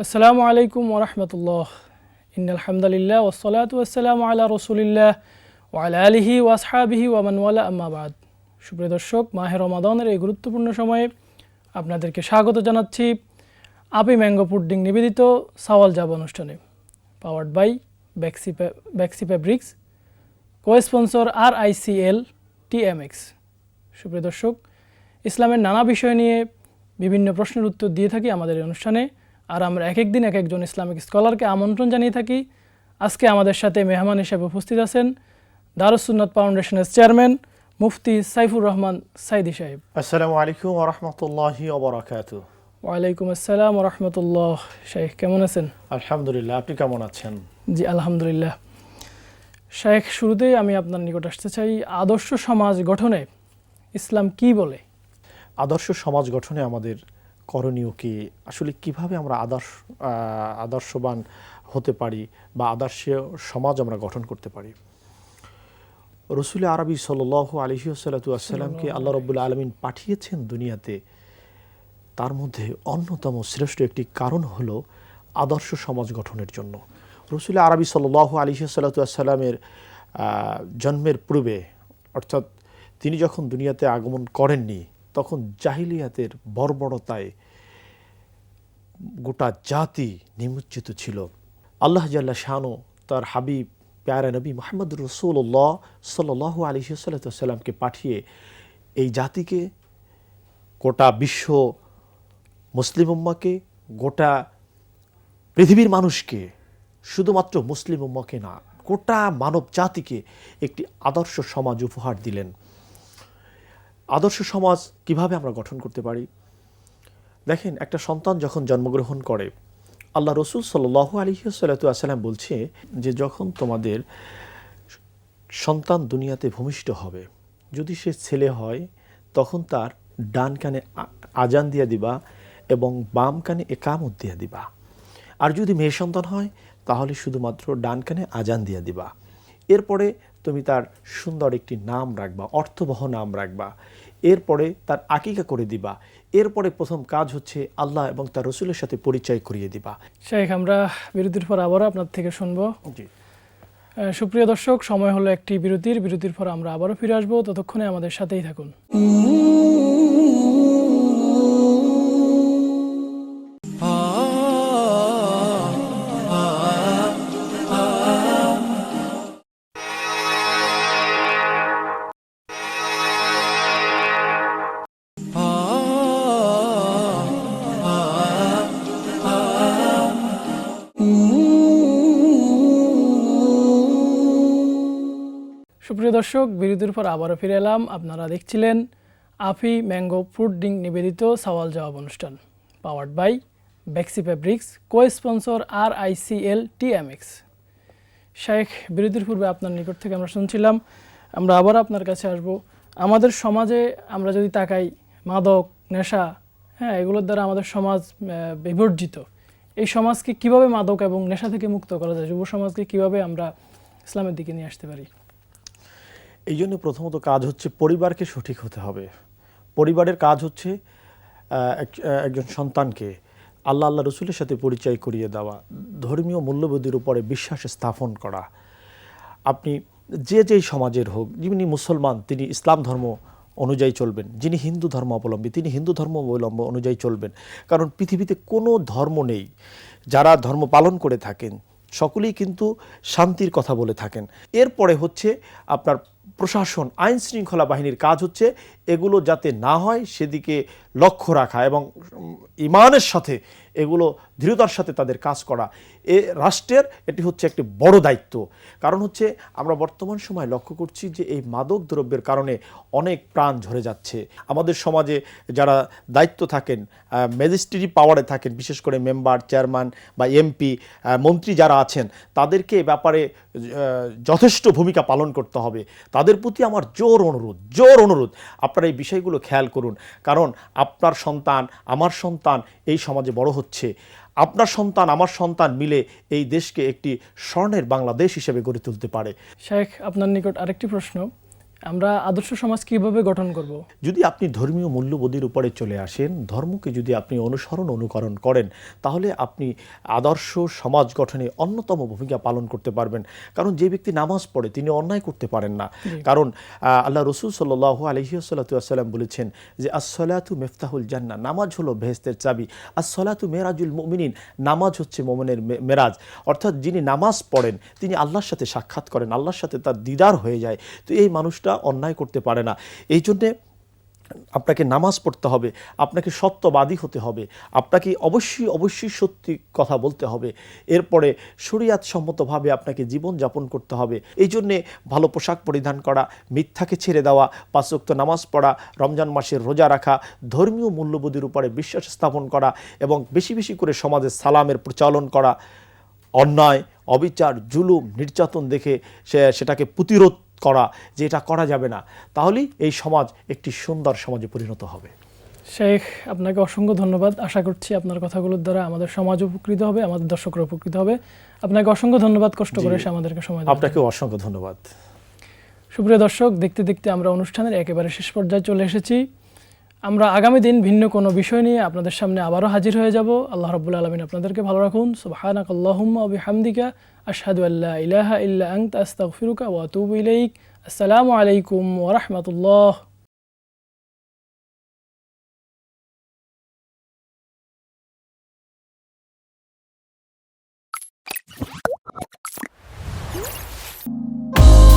আসসালামু আলাইকুম ওরহমতুল্লাহ। ইন্নাল হামদুলিল্লাহ ওয়াসসালাতু ওয়াসসালামু আলা রাসূলিল্লাহ ওয়া আলা আলিহি ওয়া আসহাবিহি ওয়া মান ওয়ালা, আম্মা বাদ। সুপ্রিয় দর্শক, মাহে রমাদানের এই গুরুত্বপূর্ণ সময়ে আপনাদেরকে স্বাগত জানাচ্ছি আপি ম্যাঙ্গো পুডিং নিবেদিত সাওয়াল জাব অনুষ্ঠানে, powered by Baxy fabrics, co-sponsor RICL TMX। সুপ্রিয় দর্শক, ইসলামের নানা বিষয় নিয়ে বিভিন্ন প্রশ্নের উত্তর দিয়ে থাকি আমাদের এই অনুষ্ঠানে, আর আমরা এক একদিন এক একজন ইসলামিক স্কলারকে আমন্ত্রণ জানিয়ে থাকি। আজকে আমাদের সাথে মেহমান হিসেবে উপস্থিত আছেন দারুস সুন্নাত ফাউন্ডেশনের চেয়ারম্যান মুফতি সাইফুর রহমান সাইদি সাহেব। আসসালামু আলাইকুম ওয়া রাহমাতুল্লাহি ওয়া বারাকাতুহু। ওয়ালাইকুম আসসালাম ওয়া রাহমাতুল্লাহ। শাইখ কেমন আছেন? আলহামদুলিল্লাহ, আপনি কেমন আছেন? জি আলহামদুলিল্লাহ। শাইখ, শুরুতেই আমি আপনার নিকট আসতে চাই, আদর্শ সমাজ গঠনে ইসলাম কি বলে? আদর্শ সমাজ গঠনে আমাদের করণীয় কি, আসলে কিভাবে আমরা আদর্শবান হতে পারি বা আদর্শ সমাজ আমরা গঠন করতে পারি? রসুল আরবি সাল্লাল্লাহু আলাইহি ওয়াসাল্লামকে আল্লাহ রাব্বুল আলামিন পাঠিয়েছেন দুনিয়াতে। তার মধ্যে অন্যতম শ্রেষ্ঠ একটি কারণ হলো আদর্শ সমাজ গঠনের জন্য। রসুল আরবি সাল্লাল্লাহু আলাইহি ওয়াসাল্লামের জন্মের পূর্বে, অর্থাৎ তিনি যখন দুনিয়াতে আগমন করেননি, তখন জাহিলিয়াতের বর্বরতায় গোটা জাতি নিমজ্জিত ছিল। আল্লাহ জাল্লা শানু তার হাবিব প্যারা নবী মুহাম্মদুর রাসূলুল্লাহ সাল্লাল্লাহু আলাইহি ওয়াসাল্লামকে পাঠিয়ে এই জাতিকে, গোটা বিশ্ব মুসলিম উম্মাহকে, গোটা পৃথিবীর মানুষকে, শুধুমাত্র মুসলিম উম্মাহকে না, গোটা মানব জাতিকে একটি আদর্শ সমাজ উপহার দিলেন। আদর্শ সমাজ কিভাবে আমরা গঠন করতে পারি? দেখেন, একটা সন্তান যখন জন্মগ্রহণ করে, আল্লাহ রসুল সাল্লাল্লাহু আলাইহি ওয়াসাল্লাম বলছে যে যখন তোমাদের সন্তান দুনিয়াতে ভূমিষ্ঠ হবে, যদি সে ছেলে হয় তখন তার ডান কানে আজান দিয়ে দিবা এবং বাম কানে একামত দিয়ে দিবা, আর যদি মেয়ে সন্তান হয় তাহলে শুধুমাত্র ডান কানে আজান দিয়ে দিবা। এরপরে তুমি তার সুন্দর একটি নাম রাখবা, অর্থবহ নাম রাখবা, এরপরে তার আকিকা করে দিবা। এরপরে প্রথম কাজ হচ্ছে আল্লাহ এবং তার রসুলের সাথে পরিচয় করিয়ে দিবা। শাইখ, আমরা বিরতির পর আবারও আপনার থেকে শুনবো। জি, সুপ্রিয় দর্শক, সময় হলো একটি বিরতির পর আমরা আবারও ফিরে আসবো। ততক্ষণে আমাদের সাথেই থাকুন। সুপ্রিয় দর্শক, বিরতির পর আবারও ফিরে এলাম। আপনারা দেখছিলেন আফি ম্যাঙ্গো পুডিং নিবেদিত সওয়াল জবাব অনুষ্ঠান, powered by Baxy fabrics, co-sponsor RICL TMX। Shaikh, বিরতির পূর্বে আপনার নিকট থেকে আমরা শুনছিলাম, আমরা আবার আপনার কাছে আসব। আমাদের সমাজে আমরা যদি তাকাই, মাদক, নেশা, এগুলোর দ্বারা আমাদের সমাজ বিবর্জিত। এই সমাজকে কিভাবে মাদক এবং নেশা থেকে মুক্ত করা যায়? যুব সমাজকে কিভাবে আমরা ইসলামের দিকে নিয়ে আসতে পারি? এই জন্য প্রথমত কাজ হচ্ছে পরিবারকে সঠিক হতে হবে। পরিবারের কাজ হচ্ছে একজন সন্তানকে আল্লাহ রসুলের সাথে পরিচয় করিয়ে দেওয়া, ধর্মীয় মূল্যবোধের উপরে বিশ্বাস স্থাপন করা। আপনি যেই সমাজের হোক, যিনি মুসলমান তিনি ইসলাম ধর্ম অনুযায়ী চলবেন, যিনি হিন্দু ধর্ম অবলম্বী তিনি হিন্দু ধর্ম অনুযায়ী চলবেন। কারণ পৃথিবীতে কোনো ধর্ম নেই, যারা ধর্ম পালন করে থাকেন সকলেই কিন্তু শান্তির কথা বলে থাকেন। এরপরে হচ্ছে আপনার প্রশাসন, আইন শৃঙ্খলা বাহিনীর কাজ হচ্ছে এগুলো যাতে না হয় সেদিকে লক্ষ্য রাখা এবং ইমানের সাথে এগুলো দৃঢ়তার সাথে তাদের কাজ করা। রাষ্ট্রের এটি হচ্ছে একটি বড় দায়িত্ব। কারণ হচ্ছে আমরা বর্তমান সময় লক্ষ্য করছি যে এই মাদক দ্রব্যের কারণে অনেক প্রাণ ঝরে যাচ্ছে। আমাদের সমাজে যারা দায়িত্ব থাকেন, ম্যাজিস্ট্রেটি পাওয়ারে থাকেন, বিশেষ করে মেম্বার, চেয়ারম্যান বা MP, মন্ত্রী যারা আছেন, তাদেরকে এ ব্যাপারে যথেষ্ট ভূমিকা পালন করতে হবে। তাদের প্রতি আমার জোর অনুরোধ আপনারা এই বিষয়গুলো খেয়াল করুন। কারণ আপনার সন্তান, আমার সন্তান এই সমাজে বড় হচ্ছে। আপনার সন্তান, আমার সন্তান মিলে এই দেশকে একটি স্বর্ণের বাংলাদেশ হিসেবে গড়ে তুলতে পারে। শেখ, আপনার নিকট আরেকটি প্রশ্ন। আমরা আদর্শ সমাজ কিভাবে গঠন করব? যদি আপনি ধর্মীয় মূল্যবোধের উপরে চলে আসেন, ধর্মকে যদি আপনি অনুকরণ করেন, তাহলে আপনি আদর্শ সমাজ গঠনে অন্যতম ভূমিকা পালন করতে পারবেন। কারণ যে ব্যক্তি নামাজ পড়ে তিনি অন্যায় করতে পারেন না। কারণ আল্লাহ রসুল সাল্লাল্লাহু আলাইহি ওয়াসাল্লাম বলেছেন যে আসসালাতু মিফতাহুল জান্নাহ, নামাজ হলো বেহেশতের চাবি। আসসালাতু মেরাজুল মুমিনিন, নামাজ হচ্ছে মুমিনের মেরাজ। অর্থাৎ যিনি নামাজ পড়েন তিনি আল্লাহর সাথে সাক্ষাৎ করেন, আল্লাহর সাথে তার দিদার হয়ে যায়। তো এই মানুষটা অন্যায় করতে পারে না। এই জন্যে আপনাকে নামাজ পড়তে হবে, আপনাকে সত্যবাদী হতে হবে, আপনাকে অবশ্যই সত্যি কথা বলতে হবে। এরপরে শরিয়াত সম্মতভাবে আপনাকে জীবন যাপন করতে হবে। এই জন্যে ভালো পোশাক পরিধান করা, মিথ্যাকে ছেড়ে দেওয়া, 5 ওয়াক্ত নামাজ পড়া, রমজান মাসের রোজা রাখা, ধর্মীয় মূল্যবোধের উপরে বিশ্বাস স্থাপন করা এবং বেশি বেশি করে সমাজে সালামের প্রচলন করা, অন্যায়, অবিচার, জুলুম, নির্যাতন দেখে সেটাকে প্রতিরোধ করা, যে এটা করা যাবে না, তাহলেই এই সমাজ একটি সুন্দর সমাজে পরিণত হবে। শেখ, আপনাকে অসংখ্য ধন্যবাদ। আশা করছি আপনার কথাগুলোর দ্বারা আমাদের সমাজ উপকৃত হবে, আমাদের দর্শকরা উপকৃত হবে। আপনাকে অসংখ্য ধন্যবাদ কষ্ট করে এসে আমাদেরকে সময় দেওয়ার জন্য। আপনাকেও অসংখ্য ধন্যবাদ। সুপ্রিয় দর্শক, দেখতে দেখতে আমরা অনুষ্ঠানের একেবারে শেষ পর্যায়ে চলে এসেছি। আমরা আগামী দিন ভিন্ন কোনো বিষয় নিয়ে আপনাদের সামনে আবারও হাজির হয়ে যাব। আল্লাহ রাব্বুল আলামিন আপনাদেরকে ভালো রাখুন। সুবহানাকাল্লাহুম্মা ওয়া বিহামদিকা আশহাদু আল্লা ইলাহা ইল্লা আনতা আস্তাগফিরুকা ওয়া আতুবু ইলাইক। আসসালামু আলাইকুম ওয়া রাহমাতুল্লাহ।